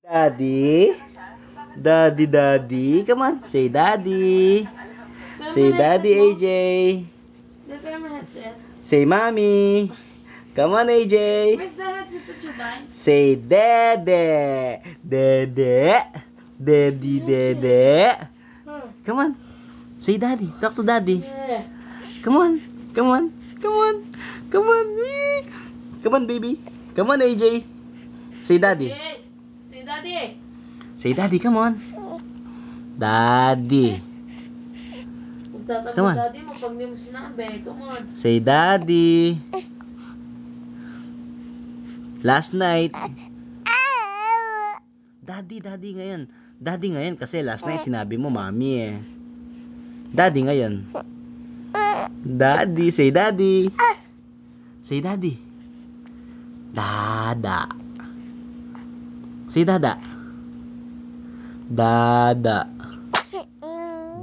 Daddy, daddy, daddy. Come on, say daddy. Say daddy, AJ. Prepare my headset. Say mommy. Come on, AJ. Where's the headset that you buy? Say dede. Dede. Daddy, dede. Come on. Say daddy. Talk to daddy. Yeah. Come on. Come on. Come on. Come on. Come on, baby. Come on, AJ. Say daddy. Hey, say daddy. Say daddy, come on. Daddy. Magtatanggol Come on. daddy mo pag di mo sinabi. Come on. Say daddy. Last night. Daddy ngayon. Daddy ngayon kasi last night sinabi mo mami eh. Daddy ngayon. Daddy, say daddy. Say daddy. Dada. Say dada. Dada.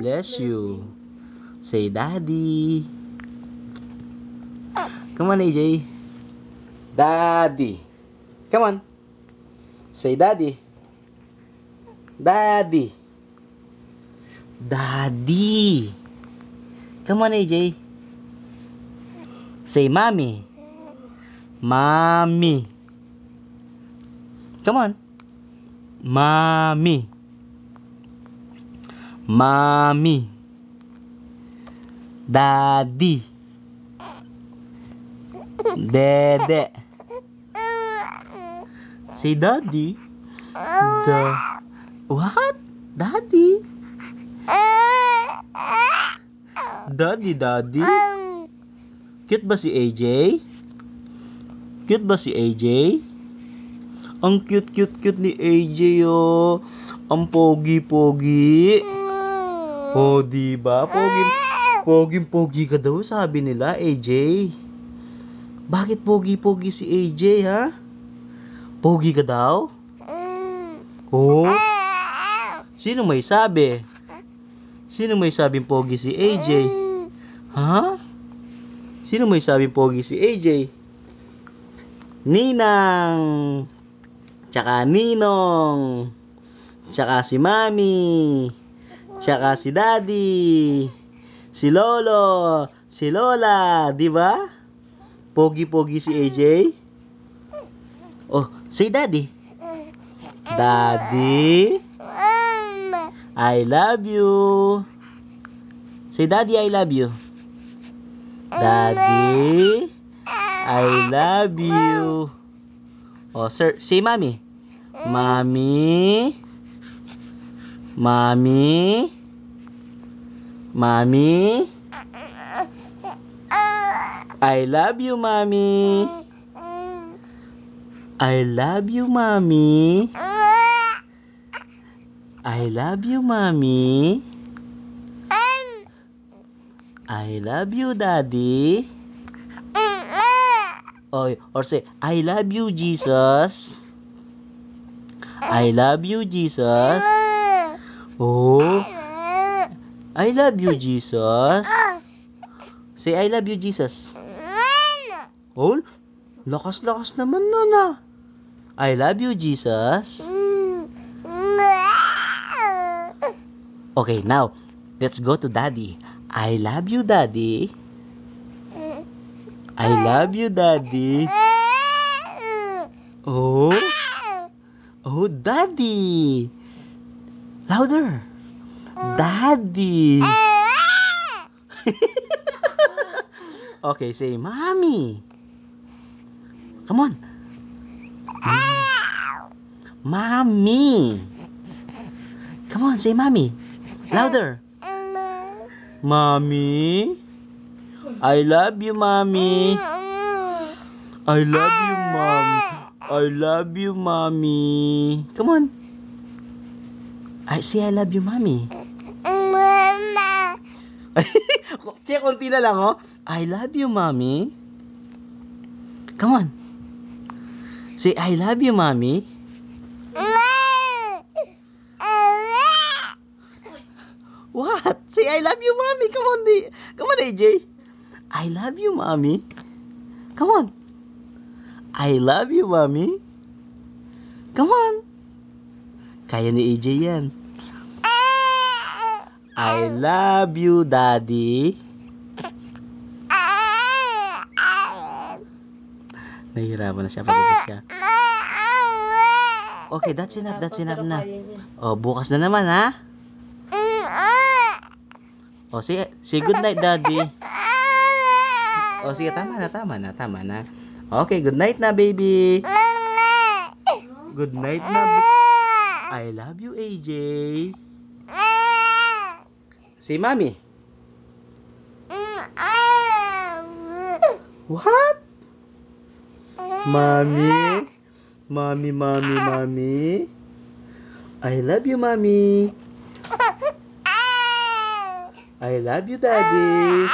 Bless you. Say daddy. Come on, AJ. Daddy. Come on. Say daddy. Daddy. Daddy. Come on, AJ. Say mommy. Mommy. Come on. Mommy. Mommy. Daddy. Dede. Say daddy. What? Daddy? Daddy. Cute ba si AJ? Cute ba si AJ? Ang cute ni AJ oh. Ang pogi. Oh, diba? Pogi ka daw, sabi nila, AJ. Bakit pogi si AJ, ha? Pogi ka daw? Oh? Sino may sabi? Sino may sabing pogi si AJ? Ha? Sino may sabing pogi si AJ? Ninang, tsaka Ninong, tsaka si Mami, tsaka si Daddy, si Lolo, si Lola, di ba? Pogi si AJ. Oh, say Daddy. Daddy, I love you. Say Daddy, I love you. Daddy, I love you. Oh, sir, say Mommy. Mommy. I love you, Mommy. I love you, Mommy. I love you, Mommy. I love you, Daddy. Or say, I love you, Jesus. I love you, Jesus. Oh, I love you, Jesus. Say, I love you, Jesus. Oh, lakas naman nun ah. I love you, Jesus. Okay, now, let's go to Daddy. I love you, Daddy. I love you, Daddy. Oh, Daddy. Louder. Daddy. Okay, say Mommy. Come on. Mommy. Come on, say Mommy. Louder. Mommy. I love you, Mommy. I love you, Mom. I love you, Mommy. Come on. I say I love you, Mommy. Check, konti na lang, oh. I love you, Mommy. Come on. Say, I love you, Mommy. What? Say, I love you, Mommy. Come on, AJ. I love you, Mommy. Come on. I love you, Mommy. Come on. Kaya ni AJ yan. I love you, Daddy. Nahihirapan na siya. Pagod siya. Okay, that's enough. That's enough na. Oh, bukas na naman, ha? Oh, sige. Say good night, Daddy. Oh, sige. Tama na. Okay, good night na, baby. Good night na. I love you, AJ. Say, Mommy. What? Mommy? Mommy. I love you, Mommy. I love you, Daddy.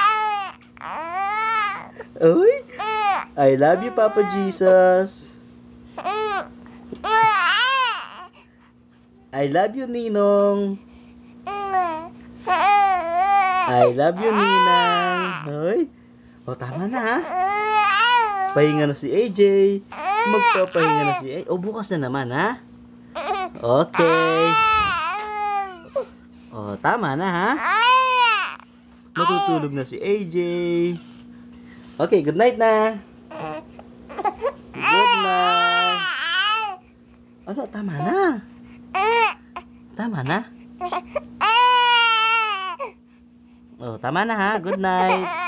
Uy. I love you, Papa Jesus. I love you, Ninong. I love you, Ninang. Uy. O, tama na, ha? Pahinga na si AJ. Magpapahinga na si AJ. O, bukas na naman, ha? Okay. O, tama na, ha? Matutulog na si AJ. Okay, good night na. Good night. Ano, tama na. Tama na. Oh, tama na, ha? Good night.